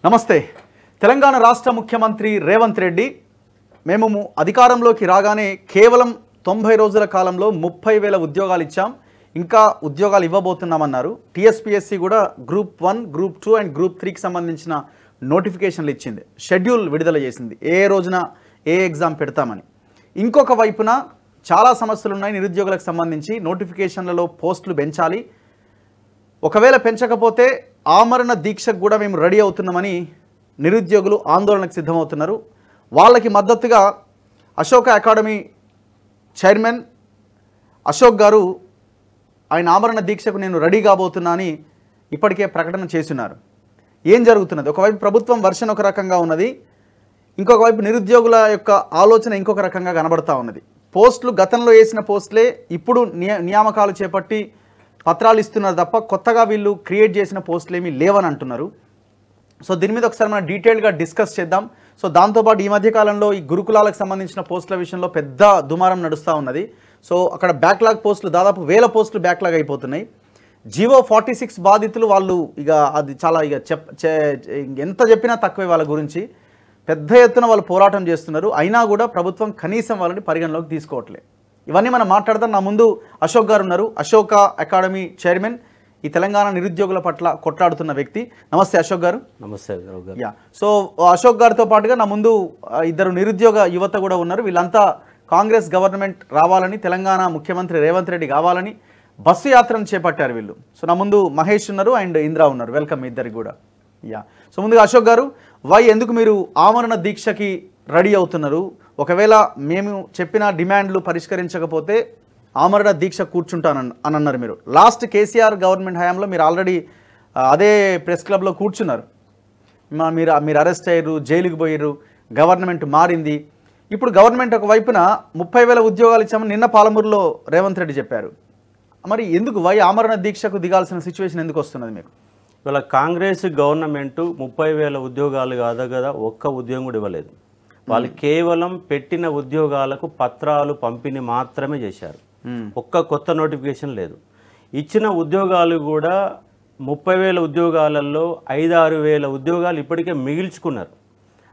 నమస్తే. తెలంగాణ రాష్ట్ర ముఖ్యమంత్రి రేవంత్ రెడ్డి మేము అధికారంలోకి రాగానే కేవలం 90 రోజుల కాలంలో 30,000 ఉద్యోగాలు ఇచ్చాం, ఇంకా ఉద్యోగాలు ఇవ్వబోతున్నామన్నారు. టీఎస్పీఎస్సీ కూడా గ్రూప్ 1, గ్రూప్ 2 అండ్ గ్రూప్ 3కి సంబంధించిన నోటిఫికేషన్లు ఇచ్చింది, షెడ్యూల్ విడుదల చేసింది, ఏ రోజున ఏ ఎగ్జామ్ పెడతామని. ఇంకొక వైపున చాలా సమస్యలు ఉన్నాయి నిరుద్యోగులకు సంబంధించి. నోటిఫికేషన్లలో పోస్టులు పెంచాలి, ఒకవేళ పెంచకపోతే ఆమరణ దీక్షకు కూడా మేము రెడీ అవుతున్నామని నిరుద్యోగులు ఆందోళనకు సిద్ధమవుతున్నారు. వాళ్ళకి మద్దతుగా అశోక అకాడమీ చైర్మన్ అశోక్ గారు ఆయన ఆమరణ దీక్షకు నేను రెడీ కాబోతున్నా అని ఇప్పటికే ప్రకటన చేస్తున్నారు. ఏం జరుగుతున్నది? ఒకవైపు ప్రభుత్వం వర్షన్ ఒక రకంగా ఉన్నది, ఇంకొక వైపు నిరుద్యోగుల యొక్క ఆలోచన ఇంకొక రకంగా కనబడతా ఉన్నది. పోస్టులు గతంలో వేసిన పోస్టులే ఇప్పుడు నియామకాలు చేపట్టి పత్రాలు ఇస్తున్నారు తప్ప కొత్తగా వీళ్ళు క్రియేట్ చేసిన పోస్టులు ఏమీ లేవని అంటున్నారు. సో దీని మీద ఒకసారి మనం డీటెయిల్గా డిస్కస్ చేద్దాం. సో దాంతోపాటు ఈ మధ్యకాలంలో ఈ గురుకులాలకు సంబంధించిన పోస్టుల విషయంలో పెద్ద దుమారం నడుస్తూ ఉన్నది. సో అక్కడ బ్యాక్లాగ్ పోస్టులు దాదాపు 1000 పోస్టులు బ్యాక్లాగ్ అయిపోతున్నాయి. జీవో 46 బాధితులు వాళ్ళు ఇక అది చాలా ఇక ఎంత చెప్పినా తక్కువే వాళ్ళ గురించి. పెద్ద ఎత్తున వాళ్ళు పోరాటం చేస్తున్నారు, అయినా కూడా ప్రభుత్వం కనీసం వాళ్ళని పరిగణలోకి తీసుకోవట్లేదు. ఇవన్నీ మనం మాట్లాడదాం. నా ముందు అశోక్ గారు ఉన్నారు, అశోక అకాడమీ చైర్మన్, ఈ తెలంగాణ నిరుద్యోగుల పట్ల కొట్లాడుతున్న వ్యక్తి. నమస్తే అశోక్ గారు. నమస్తే. యా, సో అశోక్ గారితో పాటుగా నా ముందు ఇద్దరు నిరుద్యోగ యువత కూడా ఉన్నారు. వీళ్ళంతా కాంగ్రెస్ గవర్నమెంట్ రావాలని, తెలంగాణ ముఖ్యమంత్రి రేవంత్ రెడ్డి కావాలని బస్సు యాత్రను చేపట్టారు వీళ్ళు. సో నా ముందు మహేష్ ఉన్నారు అండ్ ఇంద్రా ఉన్నారు. వెల్కమ్ ఇద్దరికి కూడా. యా, సో ముందుగా అశోక్ గారు, ఎందుకు మీరు ఆమరణ దీక్షకి రెడీ అవుతున్నారు? ఒకవేళ మేము చెప్పిన డిమాండ్లు పరిష్కరించకపోతే ఆమరణ దీక్ష కూర్చుంటానని అన్నారు మీరు. లాస్ట్ కేసీఆర్ గవర్నమెంట్ హయాంలో మీరు ఆల్రెడీ అదే ప్రెస్ క్లబ్లో కూర్చున్నారు. మీరు అరెస్ట్ అయ్యారు, జైలుకి పోయారు, గవర్నమెంట్ మారింది. ఇప్పుడు గవర్నమెంట్ ఒక వైపున 30,000 ఉద్యోగాలు ఇచ్చామని నిన్న పాలమూరులో రేవంత్ రెడ్డి చెప్పారు. మరి ఎందుకు ఆమరణ దీక్షకు దిగాల్సిన సిచ్యువేషన్ ఎందుకు వస్తున్నది మీకు? ఇవాళ కాంగ్రెస్ గవర్నమెంట్ 30,000 ఉద్యోగాలు కాదు కదా, ఒక్క ఉద్యోగం కూడా ఇవ్వలేదు. వాళ్ళు కేవలం పెట్టిన ఉద్యోగాలకు పత్రాలు పంపిణీ మాత్రమే చేశారు, ఒక్క కొత్త నోటిఫికేషన్ లేదు. ఇచ్చిన ఉద్యోగాలు కూడా 30,000 ఉద్యోగాలలో 5-6 వేల ఉద్యోగాలు ఇప్పటికే మిగిల్చుకున్నారు.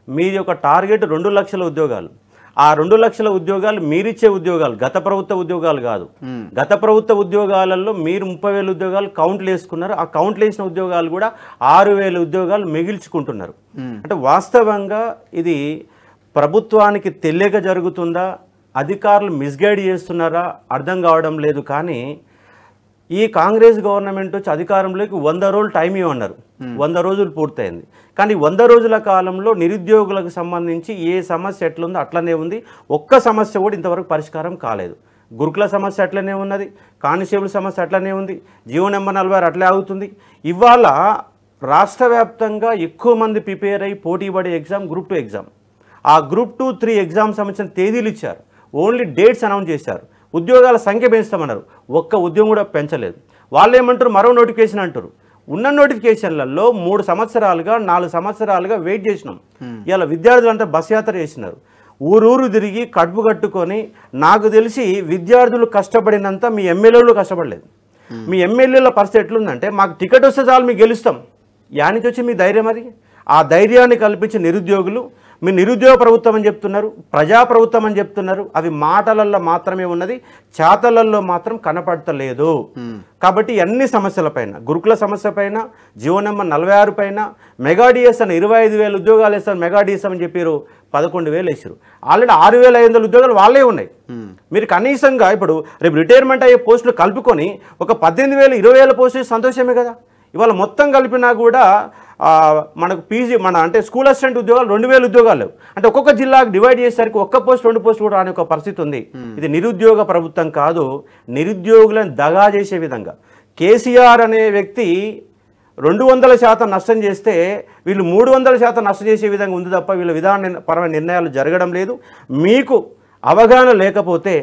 మీది ఒక టార్గెట్ 2 లక్షల ఉద్యోగాలు. ఆ 2 లక్షల ఉద్యోగాలు మీరిచ్చే ఉద్యోగాలు, గత ప్రభుత్వ ఉద్యోగాలు కాదు. గత ప్రభుత్వ ఉద్యోగాలలో మీరు 30,000 ఉద్యోగాలు కౌంట్లు వేసుకున్నారు. ఆ కౌంట్లు వేసిన ఉద్యోగాలు కూడా 6,000 ఉద్యోగాలు మిగిల్చుకుంటున్నారు. అంటే వాస్తవంగా ఇది ప్రభుత్వానికి తెలియక జరుగుతుందా, అధికారులు మిస్గైడ్ చేస్తున్నారా అర్థం కావడం లేదు. కానీ ఈ కాంగ్రెస్ గవర్నమెంట్ వచ్చి అధికారంలోకి 100 రోజులు టైం ఇవ్వన్నారు. 100 రోజులు పూర్తయింది. కానీ 100 రోజుల కాలంలో నిరుద్యోగులకు సంబంధించి ఏ సమస్య ఎట్లుందో అట్లనే ఉంది. ఒక్క సమస్య కూడా ఇంతవరకు పరిష్కారం కాలేదు. గురుకుల సమస్య అట్లనే ఉన్నది, కానిస్టేబుల్ సమస్య అట్లనే ఉంది, జీవో నెంబర్ 46 అట్లే అవుతుంది. ఇవాళ రాష్ట్ర వ్యాప్తంగా ఎక్కువ మంది ప్రిపేర్ అయ్యి పోటీ పడే ఎగ్జామ్ గ్రూప్ 2 ఎగ్జామ్. ఆ గ్రూప్ 2, 3 ఎగ్జామ్ సంబంధించిన తేదీలు ఇచ్చారు, ఓన్లీ డేట్స్ అనౌన్స్ చేశారు. ఉద్యోగాల సంఖ్య పెంచుతామన్నారు, ఒక్క ఉద్యోగం కూడా పెంచలేదు. వాళ్ళు ఏమంటారు, మరో నోటిఫికేషన్ అంటారు. ఉన్న నోటిఫికేషన్లలో 3 సంవత్సరాలుగా 4 సంవత్సరాలుగా వెయిట్ చేసినాం. ఇలా విద్యార్థులంతా బస్ యాత్ర చేసినారు, ఊరూరు తిరిగి కడుపు కట్టుకొని. నాకు తెలిసి విద్యార్థులు కష్టపడినంత మీ ఎమ్మెల్యేలు కష్టపడలేదు. మీ ఎమ్మెల్యేల పరిస్థితి ఎట్లుందంటే, మాకు టికెట్ వస్తే చాలు మీకు గెలుస్తాం, యానికి వచ్చి మీ ధైర్యం అది. ఆ ధైర్యాన్ని కల్పించిన నిరుద్యోగులు మీరు నిరుద్యోగ ప్రభుత్వం అని చెప్తున్నారు, ప్రజాప్రభుత్వం అని చెప్తున్నారు. అవి మాటలల్లో మాత్రమే ఉన్నది, చేతలల్లో మాత్రం కనపడతలేదు. కాబట్టి అన్ని సమస్యల పైన, గురుకుల సమస్య పైన, జీవో నెంబర్ 46 పైన, మెగా డిఎస్ అని 25,000 ఉద్యోగాలు వేస్తారు, మెగా డిఎస్ అని చెప్పారు, 11,000 వేసారు. ఆల్రెడీ 6,500 ఉద్యోగాలు వాళ్ళే ఉన్నాయి. మీరు కనీసంగా ఇప్పుడు రేపు రిటైర్మెంట్ అయ్యే పోస్టులు కలుపుకొని ఒక 18,000, 20,000 పోస్టులు సంతోషమే కదా. ఇవాళ మొత్తం కలిపినా కూడా మనకు అంటే స్కూల్ అసిస్టెంట్ ఉద్యోగాలు 2,000 ఉద్యోగాలు లేవు. అంటే ఒక్కొక్క జిల్లాకు డివైడ్ చేసేసరికి ఒక్క పోస్ట్ 2 పోస్టులు కూడా రాని ఒక పరిస్థితి ఉంది. ఇది నిరుద్యోగ ప్రభుత్వం కాదు, నిరుద్యోగులను దగా చేసే విధంగా. కేసీఆర్ అనే వ్యక్తి 200% నష్టం చేస్తే వీళ్ళు 300% నష్టం చేసే విధంగా ఉంది తప్ప వీళ్ళ విధానపరమైన నిర్ణయాలు జరగడం లేదు. మీకు అవగాహన లేకపోతే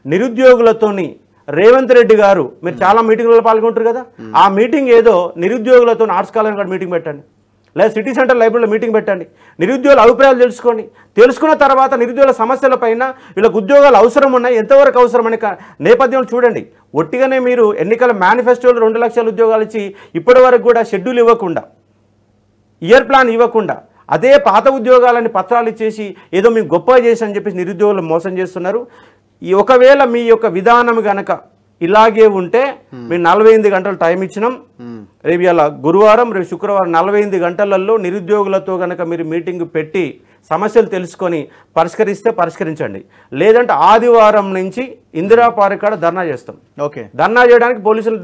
నిరుద్యోగులతోని రేవంత్ రెడ్డి గారు, మీరు చాలా మీటింగ్లలో పాల్గొంటారు కదా, ఆ మీటింగ్ ఏదో నిరుద్యోగులతో ఆర్ట్స్ కాలేజ్ కూడా మీటింగ్ పెట్టండి, లేదా సిటీ సెంటర్ లైబ్రరీలో మీటింగ్ పెట్టండి. నిరుద్యోగుల అభిప్రాయాలు తెలుసుకున్న తర్వాత నిరుద్యోగుల సమస్యలపైన వీళ్ళకి ఉద్యోగాలు అవసరం ఉన్నాయి, ఎంతవరకు అవసరం అనే నేపథ్యం చూడండి. ఒట్టిగానే మీరు ఎన్నికల మేనిఫెస్టోలో 2 లక్షల ఉద్యోగాలు ఇచ్చి ఇప్పటి వరకు కూడా షెడ్యూల్ ఇవ్వకుండా ఇయర్ ప్లాన్ ఇవ్వకుండా అదే పాత ఉద్యోగాలని పత్రాలు ఇచ్చేసి ఏదో మేము గొప్పగా చేసి అని చెప్పేసి నిరుద్యోగులు మోసం చేస్తున్నారు. ఈ ఒకవేళ మీ యొక్క విధానం గనక ఇలాగే ఉంటే మేము 48 గంటలు టైం ఇచ్చినాం. రేపు ఇలా గురువారం రేపు శుక్రవారం 48 గంటలలో నిరుద్యోగులతో గనక మీరు మీటింగ్ పెట్టి సమస్యలు తెలుసుకొని పరిష్కరిస్తే పరిష్కరించండి. లేదంటే ఆదివారం నుంచి ఇందిరా పార్క్ కాడ ధర్నా చేస్తాం. ఓకే, ధర్నా చేయడానికి పోలీసులు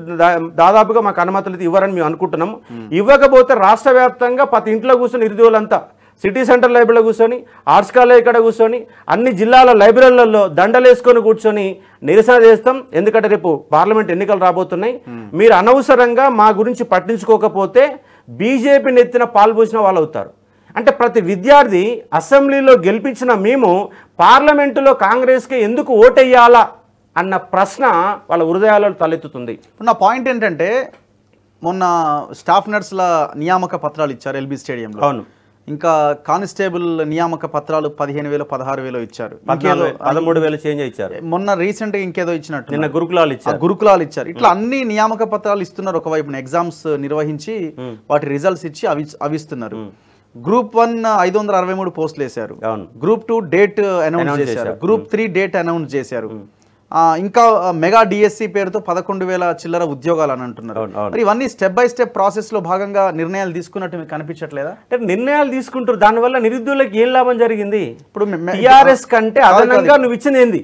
దాదాపుగా మాకు అనుమతులు ఇవ్వరని మేము అనుకుంటున్నాము. ఇవ్వకపోతే రాష్ట్ర వ్యాప్తంగా ప్రతి ఇంట్లో కూర్చొని నిరుద్యోగులంతా సిటీ సెంటర్ లైబ్రరీలో కూర్చొని, ఆర్ట్స్ కాలేజ్ ఇక్కడ కూర్చొని, అన్ని జిల్లాల లైబ్రరీలలో దండలేసుకొని కూర్చొని నిరసన చేస్తాం. ఎందుకంటే రేపు పార్లమెంట్ ఎన్నికలు రాబోతున్నాయి. మీరు అనవసరంగా మా గురించి పట్టించుకోకపోతే బీజేపీని ఎత్తిన పాల్పోసిన వాళ్ళు అవుతారు. అంటే ప్రతి విద్యార్థి అసెంబ్లీలో గెలిపించిన మేము పార్లమెంటులో కాంగ్రెస్కి ఎందుకు ఓటెయ్యాలా అన్న ప్రశ్న వాళ్ళ హృదయాలలో తలెత్తుతుంది. నా పాయింట్ ఏంటంటే, మొన్న స్టాఫ్ నర్సుల నియామక పత్రాలు ఇచ్చారు ఎల్బీ స్టేడియంలో. అవును. ఇంకా కానిస్టేబుల్ నియామక పత్రాలు 15,000 16,000 ఇచ్చారు. 13,000 చేంజ్ ఇచ్చారు. మొన్న రీసెంట్ గా ఇంకేదో ఇచ్చినట్టు నిన్న గురుకులాలు ఇచ్చారు. ఇట్లా అన్ని నియామక పత్రాలు ఇస్తున్నారు. ఒకవైపున ఎగ్జామ్స్ నిర్వహించి వాటి రిజల్ట్స్ ఇచ్చి అవి ఇస్తున్నారు. గ్రూప్ 1 563 పోస్టులు వేశారు. గ్రూప్ 2 డేట్ అనౌన్స్ చేశారు. గ్రూప్ 3 డేట్ అనౌన్స్ చేశారు. ఇంకా మెగా డిఎస్సి పేరుతో 11,000 చిల్లర ఉద్యోగాలు అని అంటున్నారు. మరి ఇవన్నీ స్టెప్ బై స్టెప్ ప్రాసెస్ లో భాగంగా నిర్ణయాలు తీసుకున్నట్టు మీకు కనిపించట్లేదా? అంటే నిర్ణయాలు తీసుకుంటారు, దానివల్ల నిరుద్యోగులకు ఏం లాభం జరిగింది? ఇప్పుడు టిఆర్ఎస్ కంటే అదనంగా నువ్వు ఇచ్చింది ఏంది?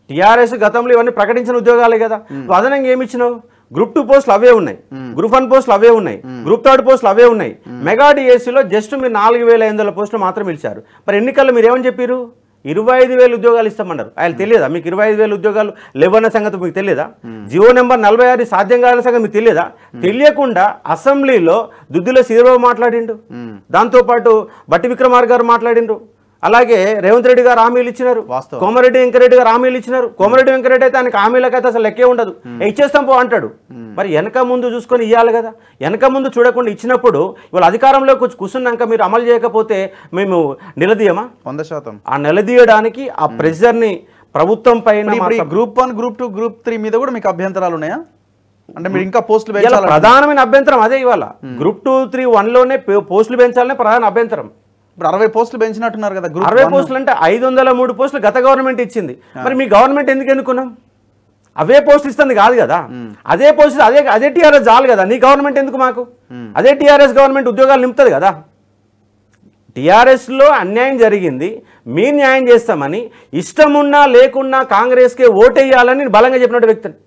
టిఆర్ఎస్ గతంలో ఇవన్నీ ప్రకటించిన ఉద్యోగాలే కదా. నువ్వు అదనంగా ఏమి ఇచ్చినావు? గ్రూప్ 2 పోస్టులు అవే ఉన్నాయి, గ్రూప్ 1 పోస్టులు అవే ఉన్నాయి, గ్రూప్ 3 పోస్టులు అవే ఉన్నాయి. మెగా డిఎస్సిలో జస్ట్ మీరు 4,500 పోస్టులు మాత్రం ఇచ్చారు. మరి ఎన్నికల్లో మీరు ఏమని చెప్పారు? 25,000 ఉద్యోగాలు ఇస్తామన్నారు. ఆయన తెలియదా మీకు 25,000 ఉద్యోగాలు లేవన్న సంగతి మీకు తెలియదా? జియో నెంబర్ 46 సాధ్యం కావాలన్న సంగతి మీకు తెలియదా? తెలియకుండా అసెంబ్లీలో దుద్దుల శ్రీరావు మాట్లాడిండు, దాంతోపాటు బట్టి విక్రమార్క గారు మాట్లాడిండ్రు, అలాగే రేవంత్ రెడ్డి గారు హామీలు ఇచ్చినారు, కోమరెడ్డి వెంకరెడ్డి గారు హామీలు ఇచ్చినారు. కోమరెడ్డి వెంకరెడ్డి అయితే ఆయనకు హామీలకైతే అసలు లెక్కే ఉండదు, ఇచ్చేస్తాం పో అంటాడు. మరి వెనక ముందు చూసుకొని ఇవ్వాలి కదా. వెనక ముందు చూడకుండా ఇచ్చినప్పుడు ఇవాళ అధికారంలోకి కూర్చున్నాక మీరు అమలు చేయకపోతే మేము నిలదీయమా? 100%. ఆ నిలదీయడానికి ఆ ప్రెషర్ని ప్రభుత్వం పైన గ్రూప్ 1 గ్రూప్ 2 గ్రూప్ 3 మీద కూడా మీకు అభ్యంతరాలు ఉన్నాయా? అంటే మీరు ఇంకా పోస్టులు ప్రధానమైన అభ్యంతరం అదే. ఇవాళ గ్రూప్ 2, 3, 1లోనే పోస్టులు పెంచాలనే ప్రధాన అభ్యంతరం. ఇప్పుడు 60 పోస్టులు పెంచినట్టున్నారు కదా. 60 పోస్టులు అంటే 503 పోస్టులు గత గవర్నమెంట్ ఇచ్చింది. మరి మీ గవర్నమెంట్ ఎందుకు ఎన్నుకున్నాం? అవే పోస్టులు ఇస్తుంది కాదు కదా. అదే పోస్టులు అదే టీఆర్ఎస్ చాలు కదా. నీ గవర్నమెంట్ ఎందుకు మాకు? అదే టీఆర్ఎస్ గవర్నమెంట్ ఉద్యోగాలు నింపుతుంది కదా. టీఆర్ఎస్లో అన్యాయం జరిగింది, మీ న్యాయం చేస్తామని ఇష్టమున్నా లేకున్నా కాంగ్రెస్కే ఓటేయాలని బలంగా చెప్పినట్టు వ్యక్తిని,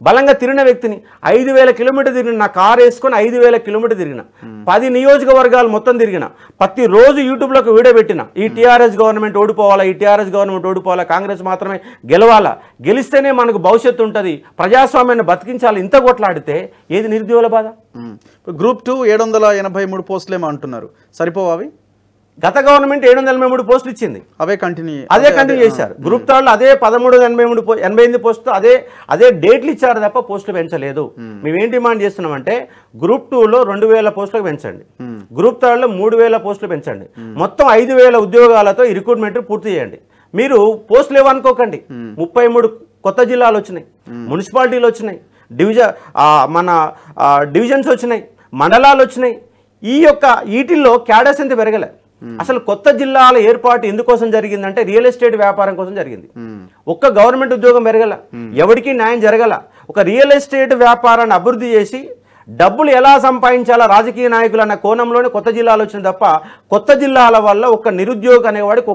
బలంగా తిరిగిన వ్యక్తిని. 5,000 కిలోమీటర్ తిరిగిన, నా కారు వేసుకొని 5,000 కిలోమీటర్ తిరిగిన, 10 నియోజకవర్గాలు మొత్తం తిరిగిన, ప్రతిరోజు యూట్యూబ్లోకి వీడియో పెట్టిన. ఈ టీఆర్ఎస్ గవర్నమెంట్ ఓడిపోవాలా, ఈ టీఆర్ఎస్ గవర్నమెంట్ ఓడిపోవాలా, కాంగ్రెస్ మాత్రమే గెలవాలా, గెలిస్తేనే మనకు భవిష్యత్తు ఉంటుంది, ప్రజాస్వామ్యాన్ని బతికించాలి. ఇంత కొట్లాడితే ఏది నిరుద్యోగుల బాధ? గ్రూప్ 2 783 పోస్టులేమో అంటున్నారు, సరిపోవు అవి? గత గవర్నమెంట్ 783 పోస్టులు ఇచ్చింది, అదే కంటిన్యూ చేశారు. గ్రూప్ 3లో అదే 1388 పోస్టులు అదే డేట్లు ఇచ్చారు తప్ప పోస్టులు పెంచలేదు. మేమేం డిమాండ్ చేస్తున్నామంటే గ్రూప్ 2లో 2,000 పోస్టులకు పెంచండి, గ్రూప్ 3లో 3,000 పోస్టులు పెంచండి, మొత్తం 5,000 ఉద్యోగాలతో ఈ రిక్రూట్మెంట్ పూర్తి చేయండి. మీరు పోస్టులు ఏమనుకోకండి, 33 కొత్త జిల్లాలు వచ్చినాయి, మున్సిపాలిటీలు వచ్చినాయి, డివిజన్స్ వచ్చినాయి, మండలాలు వచ్చినాయి. వీటిల్లో క్యాడర్స్ ఎంత పెరగలే. అసలు కొత్త జిల్లాల ఏర్పాటు ఎందుకోసం జరిగిందంటే రియల్ ఎస్టేట్ వ్యాపారం కోసం జరిగింది. ఒక్క గవర్నమెంట్ ఉద్యోగం పెరగల, ఎవరికి న్యాయం జరగల. ఒక రియల్ ఎస్టేట్ వ్యాపారాన్ని అభివృద్ధి చేసి డబ్బులు ఎలా సంపాదించాలా రాజకీయ నాయకులు అన్న కోణంలోనే కొత్త జిల్లాలు వచ్చింది తప్ప కొత్త జిల్లాల వల్ల ఒక్క నిరుద్యోగం అనేవాడికి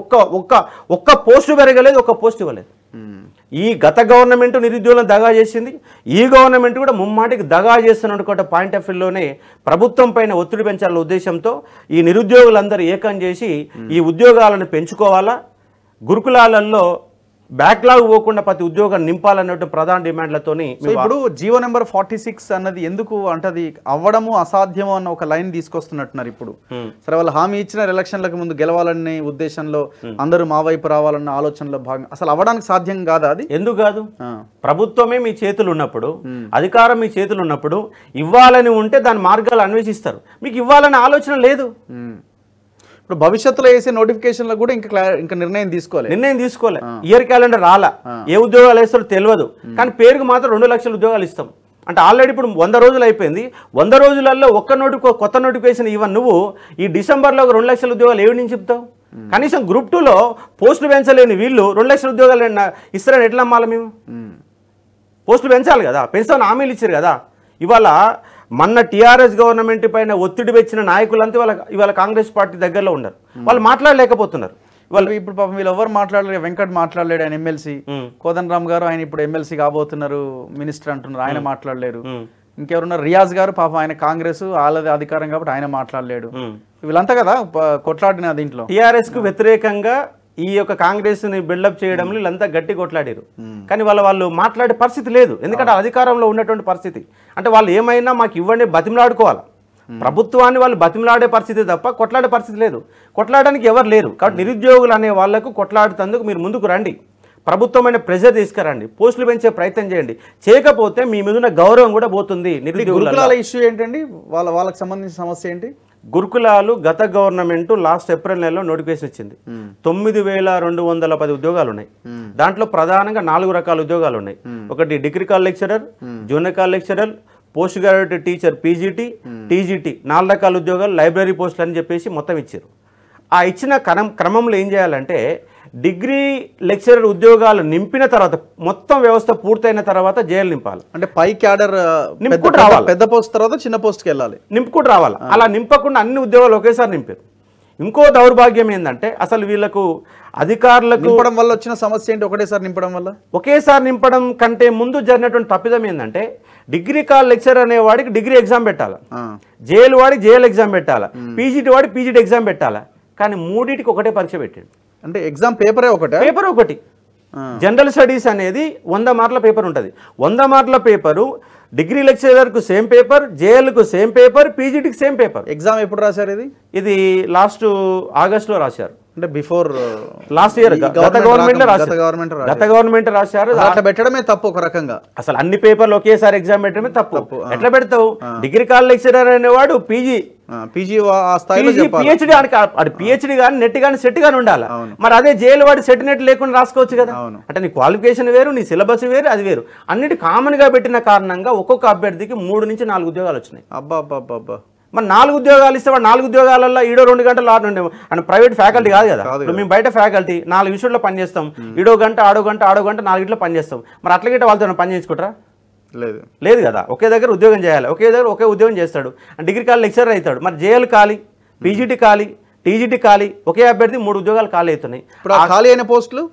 ఒక్క పోస్టు పెరగలేదు, ఒక్క పోస్ట్ ఇవ్వలేదు. ఈ గత గవర్నమెంట్ నిరుద్యోగులను దగా చేసింది, ఈ గవర్నమెంట్ కూడా ముమ్మాటికి దగా చేస్తున్నటువంటి పాయింట్ ఆఫ్ వ్యూలోనే ప్రభుత్వం పైన ఒత్తిడి పెంచాలనే ఉద్దేశంతో ఈ నిరుద్యోగులందరూ ఏకం చేసి ఈ ఉద్యోగాలను పెంచుకోవాలా, గురుకులాలలో బ్యాక్లాగ్ పోకుండా ప్రతి ఉద్యోగాన్ని నింపాలన్నట్టు ప్రధాన డిమాండ్లతోని. ఇప్పుడు జీవో నెంబర్ 46 అన్నది ఎందుకు అంటది అవ్వడము అసాధ్యము అన్న ఒక లైన్ తీసుకొస్తున్నట్టున్నారు. ఇప్పుడు సరే వాళ్ళు హామీ ఇచ్చిన ఎలక్షన్లకు ముందు గెలవాలనే ఉద్దేశంలో అందరూ మా వైపు రావాలన్న ఆలోచనలో భాగం అసలు అవ్వడానికి సాధ్యం కాదా? అది ఎందుకు కాదు? ప్రభుత్వమే మీ చేతులు ఉన్నప్పుడు, అధికారం మీ చేతులు ఉన్నప్పుడు ఇవ్వాలని ఉంటే దాని మార్గాలు అన్వేషిస్తారు. మీకు ఇవ్వాలనే ఆలోచన లేదు. ఇప్పుడు భవిష్యత్తులో వేసే నోటిఫికేషన్లో కూడా ఇంకా నిర్ణయం తీసుకోలే. ఇయర్ క్యాలెండర్ రాలా, ఏ ఉద్యోగాలు వేస్తారో తెలియదు, కానీ పేరుకు మాత్రం 2 లక్షల ఉద్యోగాలు ఇస్తాం అంటే ఆల్రెడీ ఇప్పుడు 100 రోజులు అయిపోయింది. 100 రోజులలో ఒక్క కొత్త నోటిఫికేషన్ ఇవ్వను నువ్వు ఈ డిసెంబర్లో 2 లక్షల ఉద్యోగాలు ఏవి నుంచి చెప్తావు? కనీసం గ్రూప్ 2లో పోస్టులు పెంచలేని వీళ్ళు 2 లక్షల ఉద్యోగాలు ఇస్తారని ఎట్లా అమ్మాలి మేము? పోస్టులు పెంచాలి కదా, పెంచాలని హామీలు ఇచ్చారు కదా. ఇవాళ మొన్న టీఆర్ఎస్ గవర్నమెంట్ పైన ఒత్తిడి పెంచిన నాయకులంతా ఇవాళ కాంగ్రెస్ పార్టీ దగ్గరలో ఉన్నారు. వాళ్ళు మాట్లాడలేకపోతున్నారు. వాళ్ళు ఇప్పుడు పాపం వీళ్ళు ఎవరు మాట్లాడలేరు. వెంకట్ మాట్లాడలేడు, ఆయన ఎమ్మెల్సీ. కోదండరామ్ గారు ఆయన ఇప్పుడు ఎమ్మెల్సీ కాబోతున్నారు, మినిస్టర్ అంటున్నారు, ఆయన మాట్లాడలేరు. ఇంకెవరున్నారు, రియాజ్ గారు పాపం ఆయన కాంగ్రెస్ వాళ్ళది అధికారం కాబట్టి ఆయన మాట్లాడలేడు. వీళ్ళంతా కదా కొట్లాడిన దీంట్లో టీఆర్ఎస్ కు వ్యతిరేకంగా ఈ యొక్క కాంగ్రెస్ ని బిల్డప్ చేయడంలో వీళ్ళంతా గట్టి కొట్లాడారు. కానీ వాళ్ళు మాట్లాడే పరిస్థితి లేదు, ఎందుకంటే అధికారంలో ఉన్నటువంటి పరిస్థితి. అంటే వాళ్ళు ఏమైనా మాకు ఇవ్వండి బతిమలాడుకోవాలి, ప్రభుత్వాన్ని వాళ్ళు బతిమలాడే పరిస్థితి తప్ప కొట్లాడే పరిస్థితి లేదు. కొట్లాడడానికి ఎవరు లేరు. కాబట్టి నిరుద్యోగులు అనే వాళ్లకు కొట్లాడుతందుకు మీరు ముందుకు రండి, ప్రభుత్వమైన ప్రెజర్ తీసుకురండి, పోస్టులు పెంచే ప్రయత్నం చేయండి. చేయకపోతే మీ మీద ఉన్న గౌరవం కూడా పోతుంది. నిరుద్యోగుల ఇష్యూ ఏంటండి, వాళ్ళకి సంబంధించిన సమస్య ఏంటి? గురుకులాలు గత గవర్నమెంట్ లాస్ట్ ఏప్రిల్ నెలలో నోటిఫికేషన్ ఇచ్చింది. 9210 ఉద్యోగాలు ఉన్నాయి. దాంట్లో ప్రధానంగా 4 రకాల ఉద్యోగాలు ఉన్నాయి. ఒకటి degree call lecturer, junior call lecturer, post graduate teacher PGT, TGT 4 రకాల ఉద్యోగాలు, లైబ్రరీ పోస్టులు అని చెప్పేసి మొత్తం ఇచ్చారు. ఆ ఇచ్చిన క్రమంలో ఏం చేయాలంటే డిగ్రీ లెక్చరర్ ఉద్యోగాలు నింపిన తర్వాత మొత్తం వ్యవస్థ పూర్తయిన తర్వాత జైలు నింపాలి. అంటే పై క్యాడర్ నింపుకుంటూ రావాలి, పెద్ద పోస్ట్ తర్వాత చిన్న పోస్ట్కి వెళ్ళాలి, నింపుకుంటూ రావాలి. అలా నింపకుండా అన్ని ఉద్యోగాలు ఒకేసారి నింపారు. ఇంకో దౌర్భాగ్యం ఏంటంటే అసలు వీళ్ళకు అధికారులకు నింపడం వల్ల వచ్చిన సమస్య ఏంటి? ఒకటేసారి నింపడం వల్ల, ఒకేసారి నింపడం కంటే ముందు జరిగినటువంటి తప్పిదం ఏంటంటే డిగ్రీ కాల్ లెక్చర్ అనే వాడికి డిగ్రీ ఎగ్జామ్ పెట్టాలి, జేఎల్ వాడికి జేఎల్ ఎగ్జామ్ పెట్టాలి, పీజీటీ వాడికి పీజీటీ ఎగ్జామ్ పెట్టాలి. కానీ మూడింటికి ఒకటే పరీక్ష పెట్టాడు. అంటే ఎగ్జామ్ పేపర్ ఒకటి. జనరల్ స్టడీస్ అనేది 100 మార్కుల పేపర్ ఉంటుంది. 100 మార్కుల పేపరు డిగ్రీ లెక్చరర్కు సేమ్ పేపర్, జేఎల్కు సేమ్ పేపర్, పీజీటీకి సేమ్ పేపర్. ఎగ్జామ్ ఎప్పుడు రాశారు? ఇది లాస్ట్ ఆగస్టులో రాశారు. అంటే బిఫోర్ లాస్ట్ ఇయర్ గత గవర్నమెంట్ రాశారు. అట్లా పెట్టడమే తప్పు ఒక రకంగా. అసలు అన్ని పేపర్లు ఒకేసారి ఎగ్జామ్ పెట్టడమే తప్పు. ఎట్లా పెడతావు? డిగ్రీ కాల్ లెక్చరర్ అనేవాడు పీజీ పిహెచ్డి పిహెచ్డి కానీ నెట్ కానీ సెట్ కానీ ఉండాలి. మరి అదే జైలు వాడి సెట్ నెట్ లేకుండా రాసుకోవచ్చు కదా. అంటే నీ క్వాలిఫికేషన్ వేరు, నీ సిలబస్ వేరు, అది వేరు. అన్నిటి కామన్ గా పెట్టిన కారణంగా ఒక్కొక్క అభ్యర్థికి 3 నుంచి 4 ఉద్యోగాలు వచ్చినాయి. అబ్బా మరి 4 ఉద్యోగాలు ఇస్తే వాడు 4 ఉద్యోగాలలో 2 గంటలు అంటే ప్రైవేట్ ఫ్యాకల్టీ కాదు కదా. మేము బయట ఫ్యాకల్టీ 4 విషయంలో పనిచేస్తాం, 1 గంట 6 గంట 4 పనిచేస్తాం. మరి అట్లా గిట్ట వాళ్ళతో పని చేసుకుంటారా? లేదు కదా. ఒకే దగ్గర ఉద్యోగం చేయాలి, ఒకే ఉద్యోగం చేస్తాడు. డిగ్రీ కాల్ లెక్చరర్ అవుతాడు. మరి జేఎల్ ఖాళీ, పీజీటీ ఖాళీ, టీజీటీ ఖాళీ, ఒకే అభ్యర్థి 3 ఉద్యోగాలు ఖాళీ అవుతున్నాయి. ఇప్పుడు ఖాళీ అయిన పోస్టులు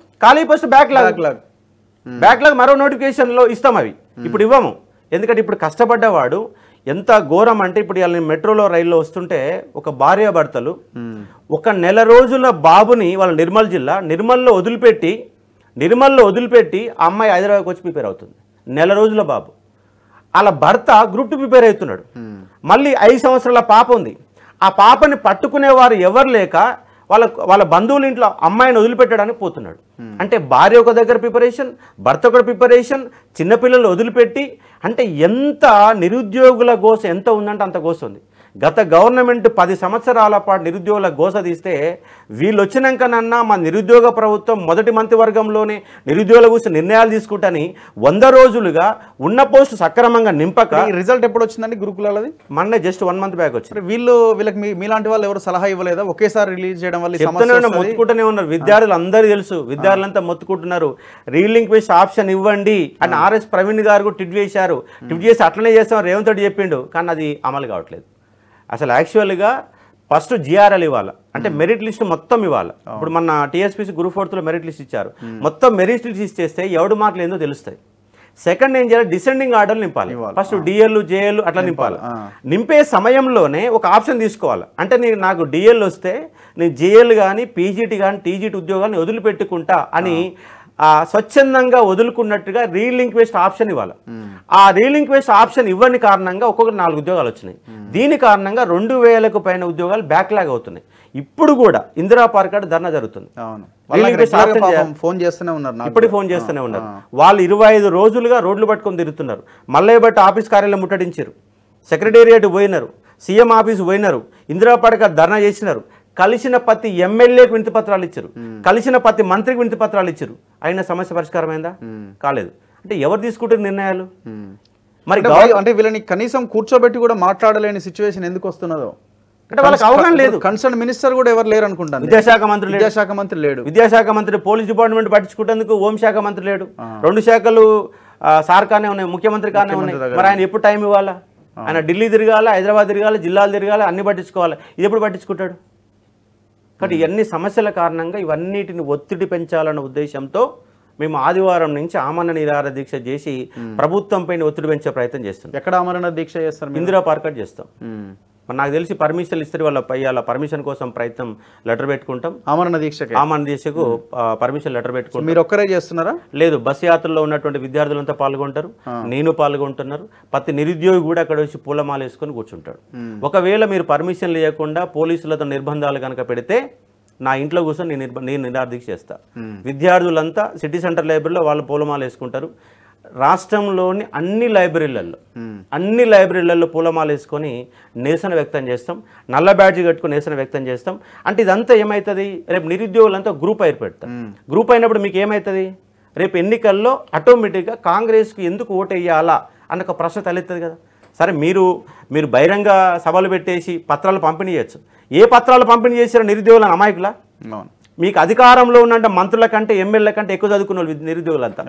బ్యాక్లాగ్ మరో నోటిఫికేషన్లో ఇస్తాం. అవి ఇప్పుడు ఇవ్వము. ఎందుకంటే ఇప్పుడు కష్టపడ్డవాడు ఎంత ఘోరం అంటే ఇప్పుడు వాళ్ళని మెట్రోలో రైల్లో వస్తుంటే ఒక భార్యాభర్తలు 1 నెల రోజుల బాబుని వాళ్ళ నిర్మల్లో వదిలిపెట్టి ఆ అమ్మాయి హైదరాబాద్కి వచ్చి ప్రిపేర్ అవుతుంది. నెల రోజుల బాబు. వాళ్ళ భర్త గ్రూప్ 2 ప్రిపేర్ అవుతున్నాడు. మళ్ళీ 5 సంవత్సరాల పాప ఉంది. ఆ పాపని పట్టుకునేవారు ఎవరు లేక వాళ్ళ బంధువుల ఇంట్లో అమ్మాయిని వదిలిపెట్టడానికి పోతున్నాడు. అంటే భార్య ఒక దగ్గర ప్రిపరేషన్, భర్త ఒక ప్రిపరేషన్, చిన్నపిల్లలు వదిలిపెట్టి. అంటే ఎంత నిరుద్యోగుల గోస ఎంత ఉందంటే అంత గోస ఉంది. గత గవర్నమెంట్ 10 సంవత్సరాల పాటు నిరుద్యోగుల గోస తీస్తే వీళ్ళు వచ్చినాకనన్నా మా నిరుద్యోగ ప్రభుత్వం మొదటి మంత్రివర్గంలోనే నిరుద్యోగుల గురించి నిర్ణయాలు తీసుకుంటాని 100 రోజులుగా ఉన్న పోస్టు సక్రమంగా నింపక. రిజల్ట్ ఎప్పుడు వచ్చిందండి గురుకులాలది? మొన్న జస్ట్ 1 మంత్ బ్యాక్ వచ్చింది. వీళ్ళకి మీలాంటి వాళ్ళు ఎవరు సలహా ఇవ్వలేదా? ఒకేసారి రిలీజ్ చేయడం వల్ల మొత్తుకుంటూనే ఉన్నారు విద్యార్థులు. అందరూ తెలుసు, విద్యార్థులంతా మొత్తుకుంటున్నారు. రీలింక్వేజ్ ఆప్షన్ ఇవ్వండి అని ఆర్ఎస్ ప్రవీణ్ గారు ట్వీట్ చేసి అట్లనే చేస్తాం రేవంత్ రెడ్డి చెప్పిండు. కానీ అది అమలు కావట్లేదు. అసలు యాక్చువల్గా ఫస్ట్ జిఆర్ఎల్ ఇవ్వాలి, అంటే మెరిట్ లిస్ట్ మొత్తం ఇవ్వాలి. ఇప్పుడు మన టీఎస్పీసీ గ్రూప్ 4లో మెరిట్ లిస్ట్ ఇచ్చారు. మొత్తం మెరిట్ లిస్ట్ ఇచ్చేస్తే ఎవడు మార్కులు ఏందో తెలుస్తాయి. సెకండ్ ఏం చేయాలి? డిసెండింగ్ ఆర్డర్ నింపాలి. ఫస్ట్ డిఎల్ జేఎల్ అట్లా నింపాలి. నింపే సమయంలోనే ఒక ఆప్షన్ తీసుకోవాలి. అంటే నాకు డిఎల్ వస్తే నేను జేఎల్ కానీ పీజీటీ కానీ టీజీటీ ఉద్యోగాన్ని వదిలిపెట్టుకుంటా అని స్వచ్ఛందంగా వదులుకున్నట్టుగా రీలింక్వేస్ట్ ఆప్షన్ ఇవ్వాలి. ఆ రీలింక్వేస్ట్ ఆప్షన్ ఇవ్వని కారణంగా ఒక్కొక్కటి 4 ఉద్యోగాలు వచ్చినాయి. దీని కారణంగా 2000కు పైన ఉద్యోగాలు బ్యాక్లాగ్ అవుతున్నాయి. ఇప్పుడు కూడా ఇందిరా పార్క్ కాడ ధర్నా జరుగుతుంది. ఫోన్ చేస్తూనే ఉన్నారు, ఇప్పటికి ఫోన్ చేస్తూనే ఉన్నారు. వాళ్ళు 25 రోజులుగా రోడ్లు పట్టుకొని తిరుగుతున్నారు. మల్లయ్య భట్ ఆఫీస్ కార్యాలయం ముట్టడించారు, సెక్రటేరియట్ పోయినారు, సీఎం ఆఫీస్ పోయినారు, ఇందిరా పార్క్ ధర్నా చేసినారు. కలిసిన ప్రతి ఎమ్మెల్యేకి వినతి పత్రాలు ఇచ్చారు, కలిసిన ప్రతి మంత్రికి వినతి పత్రాలు ఇచ్చారు. అయినా సమస్య పరిష్కారమైందా? కాలేదు. అంటే ఎవరు తీసుకుంటారు నిర్ణయాలు? మరి అంటే వీళ్ళని కనీసం కూర్చోబెట్టి కూడా మాట్లాడలేని సిచ్యువేషన్ ఎందుకు వస్తున్నదో, అంటే వాళ్ళకి అవగాహన లేదు. కన్సర్న్ మినిస్టర్ కూడా ఎవరు లేరు అనుకుంటాను. విద్యాశాఖ మంత్రి లేడు, విద్యాశాఖ మంత్రి పోలీస్ డిపార్ట్మెంట్ పట్టించుకుంటేందుకు హోంశాఖ మంత్రి లేడు. 2 శాఖలు సార్ కానే ఉన్నాయి, ముఖ్యమంత్రి కానే ఉన్నాయి. మరి ఆయన ఎప్పుడు టైం ఇవ్వాలా? ఆయన ఢిల్లీ తిరగాలి, హైదరాబాద్ తిరగాలి, జిల్లాలు తిరగాలి, అన్ని పట్టించుకోవాలి. ఇది ఎప్పుడు పట్టించుకుంటాడు? కాబట్టి ఇవన్నీ సమస్యల కారణంగా ఇవన్నిటిని ఒత్తిడి పెంచాలన్న ఉద్దేశంతో మేము ఆదివారం నుంచి ఆమరణ నిరాహార దీక్ష చేసి ప్రభుత్వం పైన ఒత్తిడి పెంచే ప్రయత్నం చేస్తాం. ఎక్కడ ఆమరణ దీక్ష చేస్తారు? ఇందిరా పార్క్ చేస్తాం. మరి నాకు తెలిసి పర్మిషన్లు ఇస్తారు వాళ్ళ పర్మిషన్ కోసం ప్రయత్నం లెటర్ పెట్టుకుంటాం. ఆమరణ దీక్షకు పర్మిషన్ లెటర్ పెట్టుకుంటాం. మీరు ఒక్కరే చేస్తున్నారా? లేదు, బస్ యాత్రలో ఉన్నటువంటి విద్యార్థులంతా పాల్గొంటారు, నేను పాల్గొంటున్నారు. ప్రతి నిరుద్యోగి కూడా అక్కడ వచ్చి పూలమాల వేసుకొని కూర్చుంటాడు. ఒకవేళ మీరు పర్మిషన్ లేకుండా పోలీసులతో నిర్బంధాలు కనుక పెడితే నా ఇంట్లో కూర్చొని నేను నిరాహార దీక్ష చేస్తా. విద్యార్థులంతా సిటీ సెంటర్ లైబ్రరీలో వాళ్ళు పూలమాల వేసుకుంటారు. రాష్ట్రంలోని అన్ని లైబ్రరీలలో పూలమాల వేసుకొని నిరసన వ్యక్తం చేస్తాం. నల్ల బ్యాడ్జీ కట్టుకొని నిరసన వ్యక్తం చేస్తాం. అంటే ఇదంతా ఏమవుతుంది? రేపు నిరుద్యోగులంతా గ్రూప్ ఏర్పెడతాం. గ్రూప్ అయినప్పుడు మీకు ఏమవుతుంది? రేపు ఎన్నికల్లో ఆటోమేటిక్గా కాంగ్రెస్కి ఎందుకు ఓటు వేయాలా అన్న ఒక ప్రశ్న తలెత్తది కదా. సరే, మీరు బహిరంగ సభలు పెట్టేసి పత్రాలు పంపిణీ చేయొచ్చు. ఏ పత్రాలు పంపిణీ చేశారో నిరుద్యోగులను అమాయకులా? మీకు అధికారంలో ఉన్న మంత్రుల కంటే ఎమ్మెల్యేల కంటే ఎక్కువ చదువుకున్న వాళ్ళు నిరుద్యోగులంతా.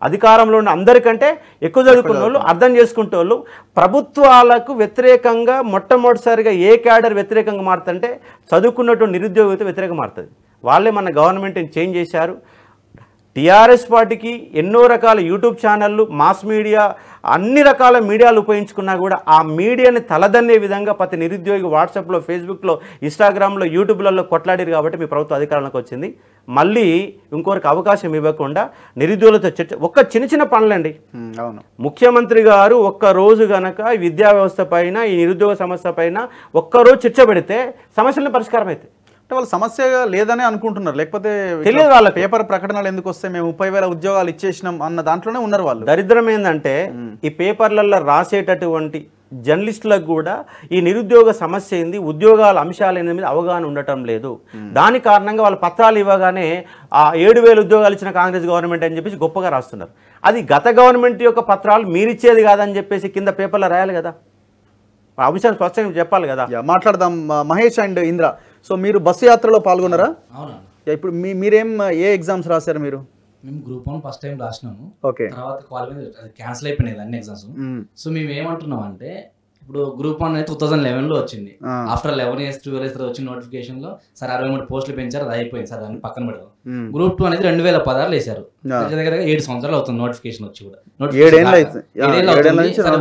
అధికారంలో ఉన్న అందరికంటే ఎక్కువ చదువుకున్న వాళ్ళు, అర్థం చేసుకుంటే వాళ్ళు ప్రభుత్వాలకు వ్యతిరేకంగా మొట్టమొదటిసారిగా ఏ క్యాడర్ వ్యతిరేకంగా మారుతుంటే చదువుకున్నటువంటి నిరుద్యోగితో వ్యతిరేకంగా మారుతుంది. వాళ్ళే మన గవర్నమెంట్ని చేంజ్ చేశారు. టీఆర్ఎస్ పార్టీకి ఎన్నో రకాల యూట్యూబ్ ఛానళ్ళు, మాస్ మీడియా, అన్ని రకాల మీడియాలు ఉపయోగించుకున్నా కూడా ఆ మీడియాని తలదన్నే విధంగా ప్రతి నిరుద్యోగి వాట్సాప్లో, ఫేస్బుక్లో, ఇన్స్టాగ్రామ్లో, యూట్యూబ్లలో కొట్లాడారు. కాబట్టి మీ ప్రభుత్వం అధికారంలోకి వచ్చింది. మళ్ళీ ఇంకొకరికి అవకాశం ఇవ్వకుండా నిరుద్యోగులతో చర్చ, ఒక్క చిన్న పనులండి. ముఖ్యమంత్రి గారు ఒక్కరోజు గనక విద్యా వ్యవస్థ పైన, ఈ నిరుద్యోగ సమస్య పైన ఒక్కరోజు చర్చ పెడితే సమస్యలను పరిష్కారం అవుతాయి. వాళ్ళు సమస్యగా లేదని అనుకుంటున్నారు, లేకపోతే తెలియదు. వాళ్ళ పేపర్ ప్రకటనలు ఎందుకు వస్తాయి, మేము 30,000 ఉద్యోగాలు ఇచ్చేసినాం అన్న దాంట్లోనే ఉన్నారు వాళ్ళు. దరిద్రం ఏంటంటే ఈ పేపర్లలో రాసేటటువంటి జర్నలిస్టులకు కూడా ఈ నిరుద్యోగ సమస్య ఏంది, ఉద్యోగాల అంశాలు ఏంది మీద అవగాహన ఉండటం లేదు. దాని కారణంగా వాళ్ళ పత్రాలు ఇవ్వగానే 7,000 ఉద్యోగాలు ఇచ్చిన కాంగ్రెస్ గవర్నమెంట్ అని చెప్పేసి గొప్పగా రాస్తున్నారు. అది గత గవర్నమెంట్ యొక్క పత్రాలు మీరిచ్చేది కాదని చెప్పేసి కింద పేపర్లో రాయాలి కదా. ఆ అంశాన్ని స్పష్టంగా చెప్పాలి కదా. మాట్లాడదాం. మహేష్ అండ్ ఇంద్ర, సో మీరు బస్సు యాత్రలో పాల్గొన్నారా? ఇప్పుడు మీరేం ఏ ఎగ్జామ్స్ రాశారు మీరు? మేము గ్రూప్ 1 ఫస్ట్ టైం రాసినాము. ఓకే. తర్వాత క్వాలిఫై క్యాన్సిల్ అయిపోయినాయి అన్ని ఎగ్జామ్స్. సో మేము ఏమంటున్నాం అంటే, ఇప్పుడు గ్రూప్ 1 అయితే 2011లో వచ్చింది. ఆఫ్టర్ 11 years 12 years వచ్చిన నోటిఫికేషన్ లో సార్ 63 పోస్టులు పెంచారు, అది అయిపోయింది సార్, దాన్ని పక్కన పెడదాం. గ్రూప్ 2 అనేది 2016 వేశారు. దగ్గర 7 సంవత్సరాలు అవుతుంది నోటిఫికేషన్ వచ్చి కూడా.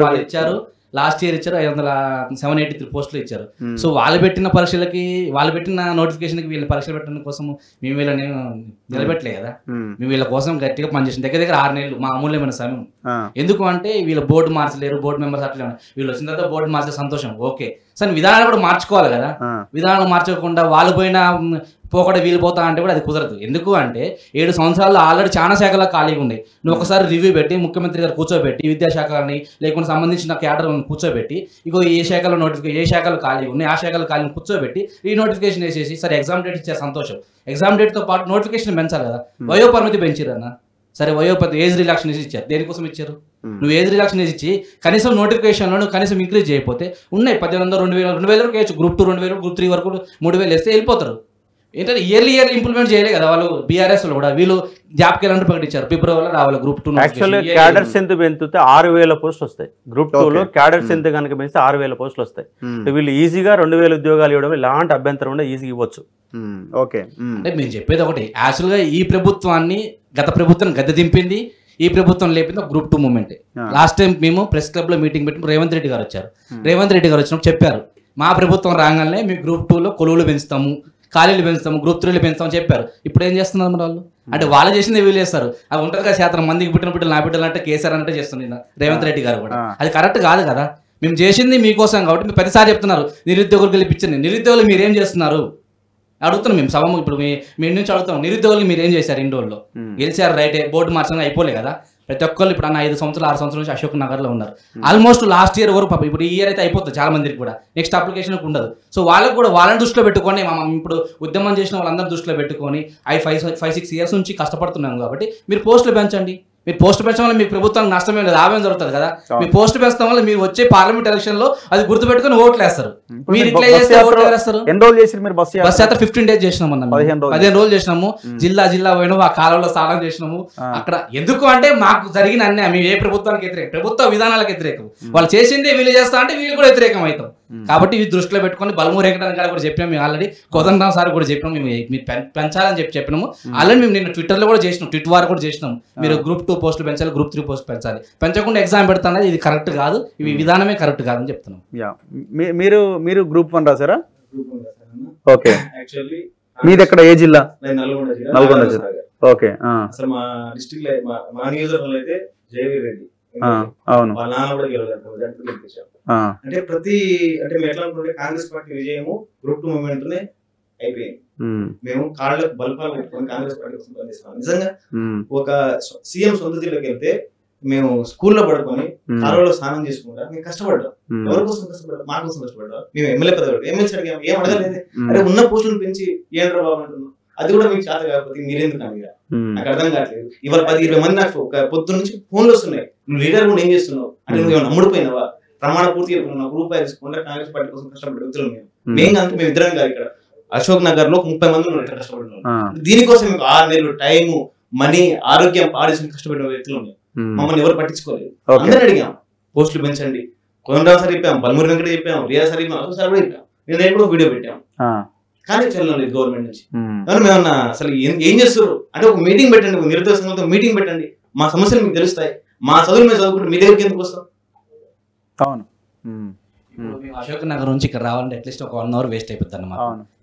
వాళ్ళు ఇచ్చారు, లాస్ట్ ఇయర్ ఇచ్చారు 783 పోస్టులు ఇచ్చారు. సో వాళ్ళు పెట్టిన పరీక్షలకి, వాళ్ళు పెట్టిన నోటిఫికేషన్కి వీళ్ళ పరీక్షలు పెట్టడం కోసం మేము వీళ్ళని నిలబెట్టలే కదా. మేము వీళ్ళ కోసం గట్టిగా పనిచేసిన దగ్గర 6 నెలలు మా అమూల్యమైన సమయం. ఎందుకు అంటే వీళ్ళ బోర్డు మార్చలేరు, బోర్డు మెంబర్స్ అట్లా వీళ్ళు వచ్చిన తర్వాత బోర్డు మార్చే సంతోషం ఓకే, సరే విధానాలు కూడా మార్చుకోవాలి కదా. విధానాలు మార్చకుండా వాళ్ళు పోయిన పోకడ వీలు పోతా అంటే కూడా అది కుదరదు. ఎందుకు అంటే 7 సంవత్సరాలు ఆల్రెడీ చాలా శాఖలో ఖాళీగా ఉన్నాయి. నువ్వు ఒకసారి రివ్యూ పెట్టి ముఖ్యమంత్రి గారు కూర్చోబెట్టి విద్యాశాఖని లేకుండా సంబంధించిన క్యాడర్ కూర్చోబెట్టి, ఇగో ఏ శాఖలో నోటిఫికేషన్, ఏ శాఖలు ఖాళీగా ఉన్నాయి ఆ శాఖలు ఖాళీని కూర్చోబెట్టి ఈ నోటిఫికేషన్ వేసేసి సరే ఎగ్జామ్ డేట్ ఇచ్చే సంతోషం. ఎగ్జామ్ డేట్తో పాటు నోటిఫికేషన్ పెంచాలి కదా. వయో పరిమితి పెంచారన్న, సరే వయోపతి ఏజ్ రిలాక్షన్ ఇచ్చారు, దేనికోసం ఇచ్చారు? నువ్వు ఏజ్ రిలాక్షన్ ఇచ్చి కనీసం నోటిఫికేషన్లో నువ్వు కనీసం ఇంక్రీజ్ చేయకపోతే ఉన్నాయి 1800, 2000 వరకు వేయచ్చు. గ్రూప్ 2 2000, గ్రూప్ 3 వరకు 3000 వేస్తే వెళ్ళిపోతారు. ఏంటంటే ఇయర్లీ ఇంప్లిమెంట్ చేయలే కదా వాళ్ళు. బీఆర్ఎస్ లో కూడా వీళ్ళు జాబ్ క్యాలెండర్ ప్రకటించారు, ఫిబ్రవరిలో రావాలి గ్రూప్ 2. యాక్చువల్లీ క్యాడర్ స్ట్రెంత్ పెంచితే 6,000 పోస్టులు వస్తాయి. గ్రూప్ 2లో క్యాడర్ స్ట్రెంత్ కనుక పెంచితే 6,000 పోస్టులు వస్తాయి. వీళ్ళు ఈజీగా 2,000 ఉద్యోగాలు ఇవ్వడం ఎలాంటి అభ్యంతరం ఉండే ఈజీగా ఇవ్వచ్చు. ఓకే. అంటే మేము చెప్పేది ఒకటి, యాక్చువల్గా ఈ ప్రభుత్వాన్ని గత ప్రభుత్వం గద్దె దింపింది, ఈ ప్రభుత్వం లేపింది గ్రూప్ 2 మూవ్మెంట్. లాస్ట్ టైం మేము ప్రెస్ క్లబ్ లో మీటింగ్ పెట్టి రేవంత్ రెడ్డి గారు వచ్చారు. రేవంత్ రెడ్డి గారు వచ్చినప్పుడు చెప్పారు, మా ప్రభుత్వం రాగానే మేము గ్రూప్ 2లో కొలువులు పెంచుతాము, ఖాళీలు పెంచుతాము, గ్రూప్ 3లో పెంచుతామని చెప్పారు. ఇప్పుడు ఏం చేస్తున్నారు మరి వాళ్ళు? అంటే వాళ్ళు చేసింది వీళ్ళు చేస్తారు. అది ఉంటుంది కదా, శాతం మందికి పుట్టిన బిడ్డలు నా బిడ్డలు అంటే కేసీఆర్ అంటే చేస్తున్నారు రేవంత్ రెడ్డి గారు కూడా. అది కరెక్ట్ కాదు కదా. మేము చేసింది మీకోసం కాబట్టి మీరు ప్రతిసారి చెప్తున్నారు నిరుద్యోగులు గెలిపించండి. నిరుద్యోగులు మీరేం చేస్తున్నారు అడుగుతున్నాం మేము సభ. ఇప్పుడు మీ నుంచి అడుగుతాం, నిరుద్యోగులు మీరు ఏం చేశారు? ఇన్ని రోజుల్లో గెలిచారు రైటే, బోర్డు మార్చడం అయిపోలే కదా. ప్రతి ఒక్కళ్ళు ఇప్పుడు 5 సంవత్సరాలు 6 సంవత్సరాల నుంచి అశోక్ నగర్లో ఉన్నారు. ఆల్మోస్ట్ లాస్ట్ ఇయర్ వరకు పాపం, ఇప్పుడు ఈ ఇయర్ అయితే అయిపోతుంది చాలా మందికి కూడా, నెక్స్ట్ అప్లికేషన్ ఉండదు. సో వాళ్ళకు కూడా వాళ్ళని దృష్టిలో పెట్టుకొని, ఇప్పుడు ఉద్యమం చేసిన వాళ్ళందరూ దృష్టిలో పెట్టుకొని 5-6 years నుంచి కష్టపడుతున్నాం కాబట్టి మీరు పోస్టులు పెంచండి. మీరు పోస్ట్ పెంచడం వల్ల మీ ప్రభుత్వానికి నష్టమే లేదు, లాభం జరుగుతుంది కదా. మీ పోస్ట్ పెంచడం వల్ల మీరు వచ్చే పార్లమెంట్ ఎలక్షన్ లో అది గుర్తుపెట్టుకుని ఓట్లు వేస్తారు. మీరు ఇట్లా చేస్తే ఓట్లు వేస్తారు. ఎన్ని రోజులు చేసి మీరు బస్ యాత్ర 15 days చేసినాము అన్న, 15 రోజులు చేసినాము. జిల్లా పోయినాము, ఆ కాలంలో స్నానం చేసినాము. అక్కడ ఎందుకు అంటే మాకు జరిగిన అన్యాయం, మేము ఏ ప్రభుత్వానికి వ్యతిరేకం, ప్రభుత్వ విధానాలకు వ్యతిరేకం. వాళ్ళు చేసిందే వీళ్ళు చేస్తా అంటే వీళ్ళు కూడా వ్యతిరేకం అవుతాం. కాబట్టి ఇవి దృష్టిలో పెట్టుకుని బలమూరు వెంకటరమణ కూడా చెప్పినాం, మేము ఆల్రెడీ కోదండరాం సార్ కూడా చెప్పినాం, మేము మీరు పెంచాలని చెప్పినాము. ఆల్రెడీ మేము నిన్న ట్విట్టర్లో కూడా చేసినాం, ట్విట్ వార్ కూడా చేసినాం. మీరు Group 2 పోస్టులు పెంచాలి, Group 3 పోస్టులు పెంచాలి, పెంచకుండా ఎగ్జామ్ పెడతానది ఇది కరెక్ట్ కాదు, ఇవి విధానమే కరెక్ట్ కాదని చెప్తున్నాం. మీరు Group 1 రాసారా? ఓకే. మీది ఎక్కడ, ఏ జిల్లా? నల్గొండ జిల్లా. ఓకే. అసలు మా డిస్ట్రిక్ట్ మా నియోజకవర్గంలో అయితే జయవీర్ రెడ్డి అవును వాళ్ళ నాన్న కూడా గెలిపించాం. అంటే అంటే మేము ఎట్లా అనుకుంటే కాంగ్రెస్ పార్టీ విజయము Group 2 మూవ్మెంట్ అయిపోయింది. మేము కాళ్ళకు బల్పాలు పెట్టుకొని కాంగ్రెస్ పార్టీ కోసం పనిచేస్తున్నాం. నిజంగా ఒక సీఎం సొంత జిల్లాకి వెళ్తే మేము స్కూల్లో పడుకొని కాలువలో స్నానం చేసుకుంటా మేము కష్టపడ్డాం. ఎవరి కోసం కష్టపడ్డాం? మా కోసం కష్టపడ్డాం. మేము ఎమ్మెల్యే పదవి ఎమ్మెల్సీ అడిగాము, ఏం అడగలేదు. అంటే ఉన్న పోస్టులను పెంచి ఏంట్రా బాబు అంటున్నాం. అది కూడా మీకు చేత కాకపోతే మీరెందుకు అని నాకు అర్థం కావట్లేదు. ఇవాళ 10-20 మంది నాకు ఒక పొద్దు నుంచి ఫోన్లు వస్తున్నాయి, నువ్వు లీడర్ కూడా ఏం చేస్తున్నావు అంటే నువ్వు ఏమైనా నమ్ముడిపోయినావా, ప్రమాణ పూర్తి రూపాయలు తీసుకుంటే కాంగ్రెస్ పార్టీ కోసం కష్టపడే వ్యక్తులు మేము అంతా మేము ఇద్దరం కాదు. ఇక్కడ అశోక్ నగర్ లో 30 మంది ఉన్నారు కష్టపడుతున్నాం. దీనికోసం మీకు 6 నెలలు టైము, మనీ, ఆరోగ్యం పాడేసి కష్టపడిన వ్యక్తులు ఉన్నాయి. మమ్మల్ని ఎవరు పట్టించుకోలేదు. అందరూ అడిగాం పోస్టులు పెంచండి, కోదండరాం సార్ చెప్పాం, బలమూరు వెంకట చెప్పాం, రియా సార్ చెప్పాం, అశోక్ సార్ కూడా చెప్పాం, నేను కూడా వీడియో పెట్టాం. కానీ చల్లలేదు గవర్నమెంట్ నుంచి. మేమన్నా అసలు ఏం చేస్తారు అంటే ఒక మీటింగ్ పెట్టండి, ఒక నిరుద్యోగ మీటింగ్ పెట్టండి, మా సమస్యలు మీకు తెలుస్తాయి, మా చదువులు మేము చదువుకుంటే మీ దగ్గరికి ఎందుకు వస్తాం? అవును. అశోక్ నగర్ నుంచి ఇక్కడ రావాలంటే అట్లీస్ట్ ఒక 1 hour వేస్ట్ అయిపోతుంది అన్నమాట.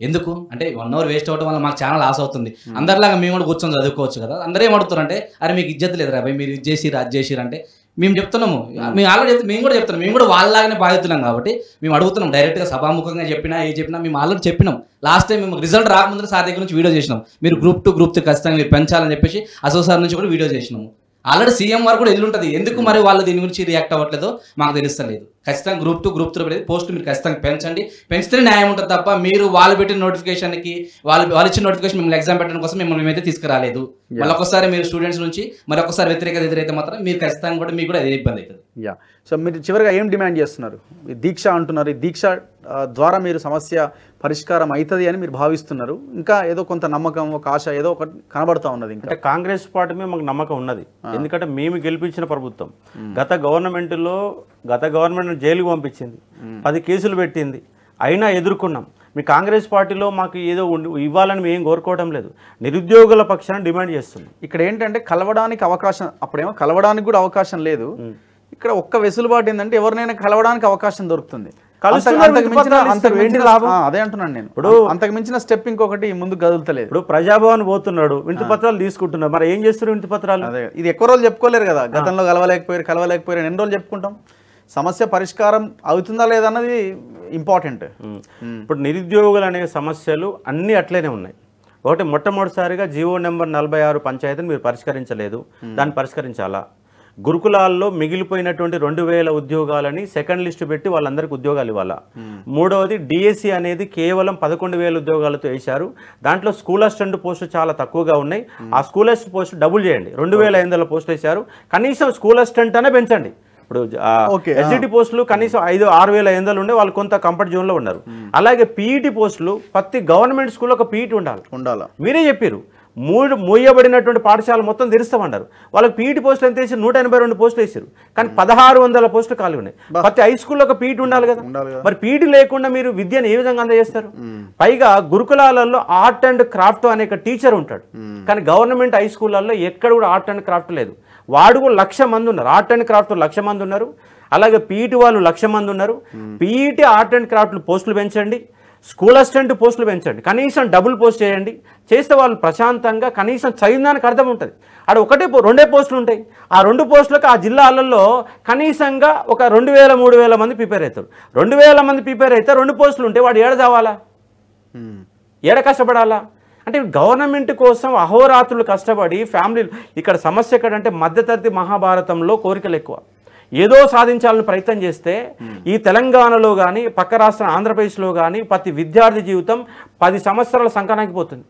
ఎందుకు అంటే 1 hour వేస్ట్ అవడం వల్ల మాకు చాలా లాస్ అవుతుంది. అందరిలాగా మేము కూడా కూర్చొని చదువుకోవచ్చు కదా. అందరూ ఏమడుతారు అంటే అరే మీకు ఇజ్జత్ లేదు రా భయ్, మీరు ఇది చేసిరు అది చేసిరు అంటే మేము చెప్తున్నాము, మేము ఆల్రెడీ మేము కూడా చెప్తున్నాం, మేము కూడా వాళ్ళలాగానే బాధితున్నాం. కాబట్టి మేము అడుగుతున్నాం డైరెక్ట్గా సభాముఖంగా చెప్పినా ఏ చెప్పినా మేము ఆల్రెడీ చెప్పినాం. లాస్ట్ టైం మేము రిజల్ట్ రాకముందు సార్ దగ్గర నుంచి వీడియో చేసినాం, మీరు Group 2 Group 3 ఖచ్చితంగా మీరు పెంచాలని చెప్పేసి అశోక్ సార్ నుంచి కూడా వీడియో చేసినాము. ఆల్రెడీ సీఎం వారు కూడా ఎదురుంటుంది. ఎందుకు మరి వాళ్ళు దీని గురించి రియాక్ట్ అవ్వట్లేదో మాకు తెలుస్తలేదు. ఖచ్చితంగా Group 2 Group 3 పోస్ట్ మీరు ఖచ్చితంగా పెంచండి, పెంచితేనే న్యాయం ఉంటుంది తప్ప మీరు వాళ్ళు పెట్టిన నోటిఫికేషన్కి వాళ్ళు ఇచ్చిన నోటిఫికేషన్ మిమ్మల్ని ఎగ్జామ్ పెట్టడం కోసం మిమ్మల్ని మేమైతే తీసుకురాలేదు. మళ్ళొకసారి మీరు స్టూడెంట్స్ నుంచి మరొకసారి వ్యతిరేకత ఎదురైతే మాత్రం మీరు ఖచ్చితంగా కూడా మీకు కూడా అదే ఇబ్బంది అవుతుంది. సో మీరు చివరిగా ఏం డిమాండ్ చేస్తున్నారు? ఈ దీక్ష అంటున్నారు, ఈ దీక్ష ద్వారా మీరు సమస్య పరిష్కారం అవుతుంది అని మీరు భావిస్తున్నారు. ఇంకా ఏదో కొంత నమ్మకం, ఒక ఆశ ఏదో ఒకటి కనబడతా ఉన్నది. ఇంకా కాంగ్రెస్ పార్టీ మీద మాకు నమ్మకం ఉన్నది. ఎందుకంటే మేము గెలిపించిన ప్రభుత్వం గత గవర్నమెంట్ జైలుకు పంపించింది, 10 కేసులు పెట్టింది, అయినా ఎదుర్కొన్నాం. మీ కాంగ్రెస్ పార్టీలో మాకు ఏదో ఇవ్వాలని మేము కోరుకోవడం లేదు, నిరుద్యోగుల పక్షాన డిమాండ్ చేస్తున్నాం. ఇక్కడ ఏంటంటే కలవడానికి అవకాశం, అప్పుడేమో కలవడానికి కూడా అవకాశం లేదు. ఇక్కడ ఒక్క వెసులుబాటు ఏంటంటే ఎవరినైనా కలవడానికి అవకాశం దొరుకుతుంది. అదే అంటున్నాను నేను. ఇప్పుడు అంతకు మించిన స్టెప్ ఇంకొకటి ముందు కదులుతలేదు. ఇప్పుడు ప్రజాభవన్ పోతున్నాడు, వినతి పత్రాలు తీసుకుంటున్నారు, మరి ఏం చేస్తున్నారు వినతి పత్రాలు? అదే ఇది ఎక్కువ రోజులు చెప్పుకోలేరు కదా, గతంలో కలవలేకపోయారు ఎన్ని రోజులు చెప్పుకుంటాం. సమస్య పరిష్కారం అవుతుందా లేదా అన్నది ఇంపార్టెంట్. ఇప్పుడు నిరుద్యోగులు అనే సమస్యలు అన్నీ అట్లనే ఉన్నాయి. ఒకటి మొట్టమొదటిసారిగా జీవో నెంబర్ 46 పంచాయతీని మీరు పరిష్కరించలేదు, దాన్ని పరిష్కరించాలా. గురుకులాల్లో మిగిలిపోయినటువంటి 2000 ఉద్యోగాలని సెకండ్ లిస్టు పెట్టి వాళ్ళందరికీ ఉద్యోగాలు ఇవ్వాలా. మూడవది డిఎస్సి అనేది కేవలం 11,000 ఉద్యోగాలతో వేశారు. దాంట్లో స్కూల్ అసిస్టెంట్ పోస్టులు చాలా తక్కువగా ఉన్నాయి. ఆ స్కూల్ అసిస్టెంట్ పోస్టు డబుల్ చేయండి, 2500 పోస్టులు వేశారు. కనీసం స్కూల్ అసిస్టెంట్ అనే పెంచండి. ఇప్పుడు ఎస్జిటి పోస్టులు కనీసం 5,000-6,500 ఉండే వాళ్ళు కొంత కంఫర్ట్ జోన్లో ఉన్నారు. అలాగే పీఈటీ పోస్టులు ప్రతి గవర్నమెంట్ స్కూల్లో ఒక పీఈటీ ఉండాలి. మీరే చెప్పారు, మూయబడినటువంటి పాఠశాల మొత్తం తెరుస్తామన్నారు. వాళ్ళకి పీఈటీ పోస్టులు ఎంత వేసారు? 182 పోస్టులు వేసారు. కానీ 1600 పోస్టులు ఖాళీ ఉన్నాయి. ప్రతి హై స్కూల్లో ఒక పీఈటీ ఉండాలి కదా. మరి పీఈటీ లేకుండా మీరు విద్యను ఏ విధంగా అందజేస్తారు? పైగా గురుకులాలలో ఆర్ట్ అండ్ క్రాఫ్ట్ అనే టీచర్ ఉంటాడు, కానీ గవర్నమెంట్ హై స్కూళ్ళల్లో ఎక్కడ కూడా ఆర్ట్ అండ్ క్రాఫ్ట్ లేదు. వాడు కూడా 1,00,000 మంది ఉన్నారు. ఆర్ట్ అండ్ క్రాఫ్ట్ 1,00,000 మంది ఉన్నారు. అలాగే పీఈటీ వాళ్ళు 1,00,000 మంది ఉన్నారు. పీఈటీ ఆర్ట్ అండ్ క్రాఫ్ట్ పోస్టులు పెంచండి, స్కూల్ అసిస్టెంట్ పోస్టులు పెంచండి, కనీసం డబుల్ పోస్ట్ చేయండి. చేస్తే వాళ్ళు ప్రశాంతంగా కనీసం చదివినానికి అర్థం ఉంటుంది. అక్కడ 2 పోస్టులు ఉంటాయి. ఆ 2 పోస్టులకు ఆ జిల్లాలలో కనీసంగా ఒక 2,000-3,000 మంది ప్రిపేర్ అవుతారు. 2,000 మంది ప్రిపేర్ అయితే 2 పోస్టులు ఉంటే వాడు ఏడ చదవాలా, ఏడ కష్టపడాలా? అంటే గవర్నమెంట్ కోసం అహోరాత్రులు కష్టపడి ఫ్యామిలీలు. ఇక్కడ సమస్య ఎక్కడంటే మధ్యతరగతి మహాభారతంలో కోరికలు ఎక్కువ. ఏదో సాధించాలని ప్రయత్నం చేస్తే ఈ తెలంగాణలో కానీ పక్క రాష్ట్రం ఆంధ్రప్రదేశ్లో కానీ ప్రతి విద్యార్థి జీవితం 10 సంవత్సరాల సంకనానికి పోతుంది.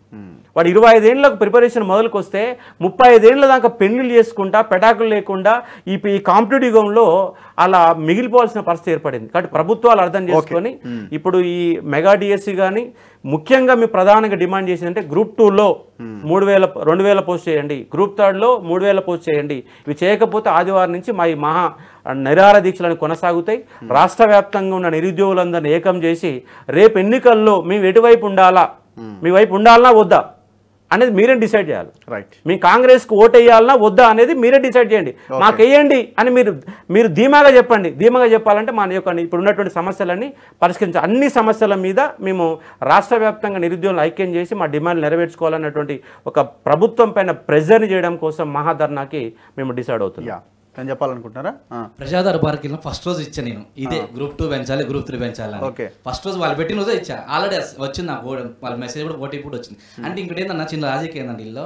వాడు 25 ఏళ్ళకు ప్రిపరేషన్ మొదలుకొస్తే 35 ఏళ్ళ దాకా పెళ్లిళ్ళు చేసుకుంటా పెటాకులు లేకుండా ఈ కాంపిటేటివ్ యుగంలో అలా మిగిలిపోవాల్సిన పరిస్థితి ఏర్పడింది. కాబట్టి ప్రభుత్వాలు అర్థం చేసుకొని ఇప్పుడు ఈ మెగా డిఎస్సి కానీ ముఖ్యంగా మేము ప్రధానంగా డిమాండ్ చేసిందంటే గ్రూప్ 2లో 2000 పోస్ట్ చేయండి, గ్రూప్ 3లో 3000 పోస్ట్ చేయండి. ఇవి చేయకపోతే ఆదివారం నుంచి మా ఈ మహా నిరాహార దీక్షలను కొనసాగుతాయి. రాష్ట్ర వ్యాప్తంగా ఉన్న నిరుద్యోగులందరినీ ఏకం చేసి రేపు ఎన్నికల్లో మేము ఎటువైపు ఉండాలా, మీ వైపు ఉండాలన్నా వద్దా అనేది మీరే డిసైడ్ చేయాలి. రైట్. మీ కాంగ్రెస్కి ఓటు వేయాలన్నా వద్దా అనేది మీరే డిసైడ్ చేయండి. మాకు వేయండి అని మీరు ధీమాగా చెప్పండి. ధీమాగా చెప్పాలంటే మన యొక్క ఇప్పుడు ఉన్నటువంటి సమస్యలన్నీ పరిష్కరించాలి. అన్ని సమస్యల మీద మేము రాష్ట్ర వ్యాప్తంగా నిరుద్యోగులు ఐక్యం చేసి మా డిమాండ్లు నెరవేర్చుకోవాలన్నటువంటి ఒక ప్రభుత్వం పైన ప్రెజర్ని చేయడం కోసం మహాధర్నాకి మేము డిసైడ్ అవుతున్నాం. అని చెప్పాలనుకుంటున్నారా? ప్రజాదర పార్క్ ఫస్ట్ రోజు ఇచ్చా నేను, ఇదే గ్రూప్ 2 పెంచాలి, గ్రూప్ 3 పెంచాలి. ఫస్ట్ రోజు వాళ్ళు పెట్టిన రోజే ఇచ్చా. ఆల్రెడీ వచ్చింది నాకు వాళ్ళ మెసేజ్ కూడా ఓటీపీ కూడా వచ్చింది. అంటే ఇంకటి ఏందన్నా చిన్న రాజకీయం ఏందండి, వీళ్ళు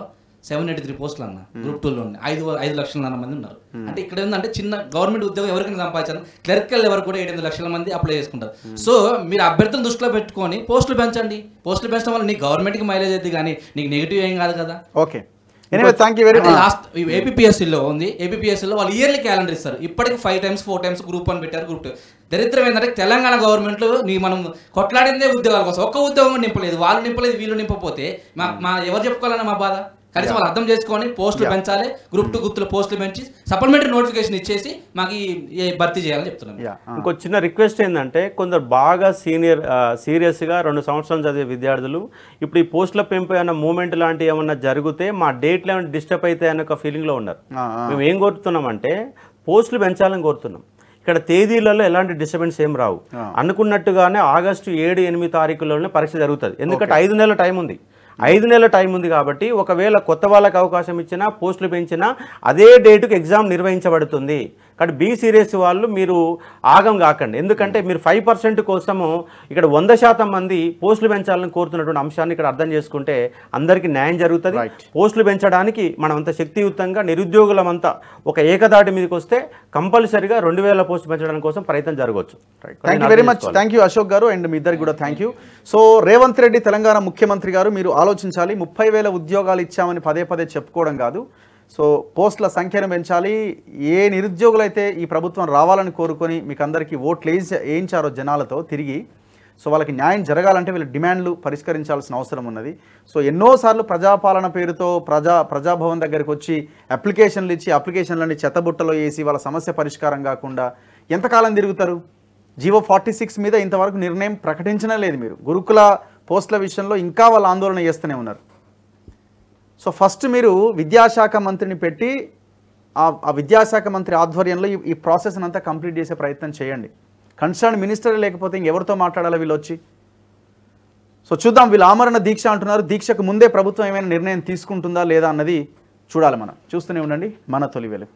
783 పోస్టులు అన్న గ్రూప్ 2లో 5 లక్షల మంది ఉన్నారు. అంటే ఇక్కడ ఏంటంటే చిన్న గవర్నమెంట్ ఉద్యోగం ఎవరికైనా సంపాదించారు, క్లర్కల్ ఎవరు కూడా 7 లక్షల మంది అప్లై చేసుకుంటారు. సో మీరు అభ్యర్థులను దృష్టిలో పెట్టుకొని పోస్టులు పెంచండి. పోస్టులు పెంచడం వల్ల నీకు గవర్నమెంట్కి మైలేజ్ అయితే కానీ నీకు నెగిటివ్ ఏం కాదు కదా. Okay, thank you very much. Last ఏపీపీఎస్సీలో ఉంది, ఏపీపీఎస్సీలో వాళ్ళు ఇయర్లీ క్యాలెండర్ ఇస్తారు. ఇప్పటికి 5 times 4 times గ్రూప్ 1 పెట్టారు, గ్రూప్ 2. దరిద్రం ఏంటంటే తెలంగాణ గవర్నమెంట్లో మనం కొట్లాడిందే ఉద్యోగాల కోసం, ఒక్క ఉద్యోగం నింపలేదు. వాళ్ళు నింపలేదు, వీళ్ళు నింపపోతే మా ఎవరు చెప్పుకోవాలన్నా మా బాధ. కనీసం వాళ్ళు అర్థం చేసుకొని పోస్టులు పెంచాలి, గ్రూప్ 2 గుర్తుల పోస్టులు పెంచి సప్లిమెంటరీ నోటిఫికేషన్ ఇచ్చేసి మాకు భర్తీ చేయాలని చెప్తున్నాం. ఇంకో చిన్న రిక్వెస్ట్ ఏంటంటే కొందరు బాగా సీరియస్గా 2 సంవత్సరాలు చదివే విద్యార్థులు ఇప్పుడు ఈ పోస్టుల పెంపు అన్న మూమెంట్ లాంటివి ఏమన్నా జరిగితే మా డేట్లు ఏమైనా డిస్టర్బ్ అవుతాయి అన్న ఒక ఫీలింగ్లో ఉన్నారు. మేము ఏం కోరుతున్నామంటే పోస్టులు పెంచాలని కోరుతున్నాం. ఇక్కడ తేదీలలో ఎలాంటి డిస్టర్బెన్స్ ఏం రావు. అనుకున్నట్టుగానే ఆగస్టు 7-8 తారీఖుల్లోనే పరీక్ష జరుగుతుంది. ఎందుకంటే 5 నెలల టైం ఉంది. 5 నెలల టైం ఉంది కాబట్టి ఒకవేళ కొత్త వాళ్ళకి అవకాశం ఇచ్చినా పోస్టులు పెంచినా అదే డేటుకు ఎగ్జామ్ నిర్వహించబడుతుంది. కాబట్టి బీ సీరియస్ వాళ్ళు మీరు ఆగం కాకండి. ఎందుకంటే మీరు 5% కోసము ఇక్కడ 100% మంది పోస్టులు పెంచాలని కోరుతున్నటువంటి అంశాన్ని ఇక్కడ అర్థం చేసుకుంటే అందరికీ న్యాయం జరుగుతుంది. పోస్టులు పెంచడానికి మనమంతా శక్తియుతంగా నిరుద్యోగులమంతా ఒక ఏకదాటి మీదకి వస్తే కంపల్సరిగా 2000 పోస్టులు పెంచడానికి కోసం ప్రయత్నం జరగవచ్చు. Thank you very much. Thank you Ashok garu and మీ ఇద్దరికి కూడా thank you. So Revanth Reddy Telangana ముఖ్యమంత్రి గారు మీరు ఆలోచించాలి. 30,000 ఉద్యోగాలు ఇచ్చామని పదే పదే చెప్పుకోవడం కాదు. సో పోస్టుల సంఖ్యను పెంచాలి. ఏ నిరుద్యోగులు అయితే ఈ ప్రభుత్వం రావాలని కోరుకొని మీకు అందరికీ ఓట్లు వేయించారో జనాలతో తిరిగి, సో వాళ్ళకి న్యాయం జరగాలంటే వీళ్ళ డిమాండ్లు పరిష్కరించాల్సిన అవసరం ఉన్నది. సో ఎన్నోసార్లు ప్రజాపాలన పేరుతో ప్రజాభవన్ దగ్గరికి వచ్చి అప్లికేషన్లు ఇచ్చి అప్లికేషన్లన్నీ చెత్తబుట్టలో వేసి వాళ్ళ సమస్య పరిష్కారం కాకుండా ఎంతకాలం తిరుగుతారు? జీవో 46 మీద ఇంతవరకు నిర్ణయం ప్రకటించనే లేదు. మీరు గురుకుల పోస్టుల విషయంలో ఇంకా వాళ్ళు ఆందోళన చేస్తూనే ఉన్నారు. సో ఫస్ట్ మీరు విద్యాశాఖ మంత్రిని పెట్టి ఆ విద్యాశాఖ మంత్రి ఆధ్వర్యంలో ఈ ప్రాసెస్ అంతా కంప్లీట్ చేసే ప్రయత్నం చేయండి. కన్సర్న్ మినిస్టర్ లేకపోతే ఇంకెవరితో మాట్లాడాలి వీళ్ళు వచ్చి? సో చూద్దాం. వీళ్ళు ఆమరణ దీక్ష అంటున్నారు. దీక్షకు ముందే ప్రభుత్వం ఏమైనా నిర్ణయం తీసుకుంటుందా లేదా అన్నది చూడాలి. మనం చూస్తూనే ఉండండి మన తొలి వెలుగు.